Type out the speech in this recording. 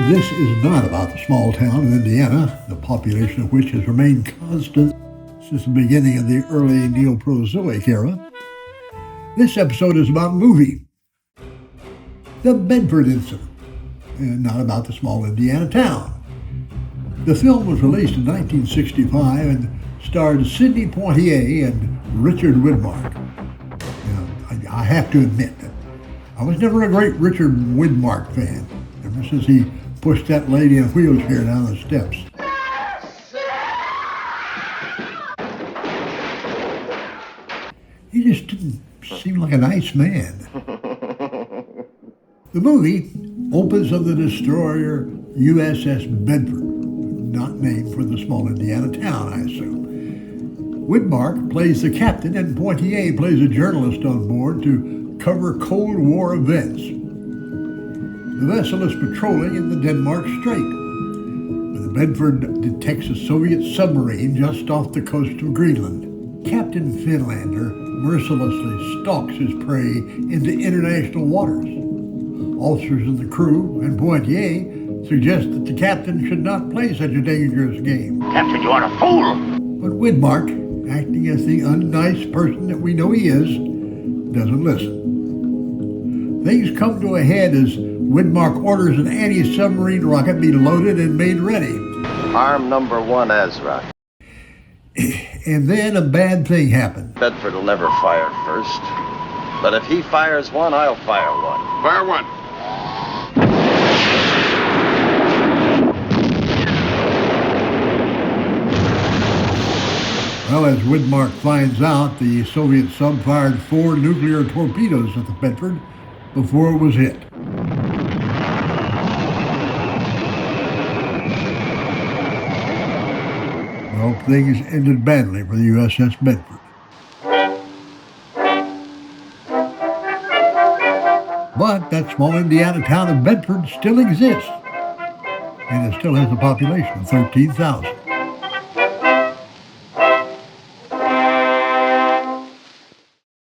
This is not about the small town of Indiana, the population of which has remained constant since the beginning of the early Neoprozoic era. This episode is about a movie, The Bedford Incident, and not about the small Indiana town. The film was released in 1965 and starred Sidney Poitier and Richard Widmark. Now, I have to admit that I was never a great Richard Widmark fan, ever since he pushed that lady in a wheelchair down the steps. He just didn't seem like a nice man. The movie opens on the destroyer USS Bedford, not named for the small Indiana town, I assume. Widmark plays the captain and Poitier plays a journalist on board to cover Cold War events. The vessel is patrolling in the Denmark Strait, when the Bedford detects a Soviet submarine just off the coast of Greenland. Captain Finlander mercilessly stalks his prey into international waters. Officers of the crew and Poitier suggest that the captain should not play such a dangerous game. Captain, you are a fool! But Widmark, acting as the unnice person that we know he is, doesn't listen. Things come to a head as Widmark orders an anti-submarine rocket be loaded and made ready. Arm number 1, Ezra. And then a bad thing happens. Bedford will never fire first. But if he fires one, I'll fire one. Fire one. Well, as Widmark finds out, the Soviet sub fired 4 nuclear torpedoes at the Bedford before it was hit. Well, things ended badly for the USS Bedford. But that small Indiana town of Bedford still exists, and it still has a population of 13,000.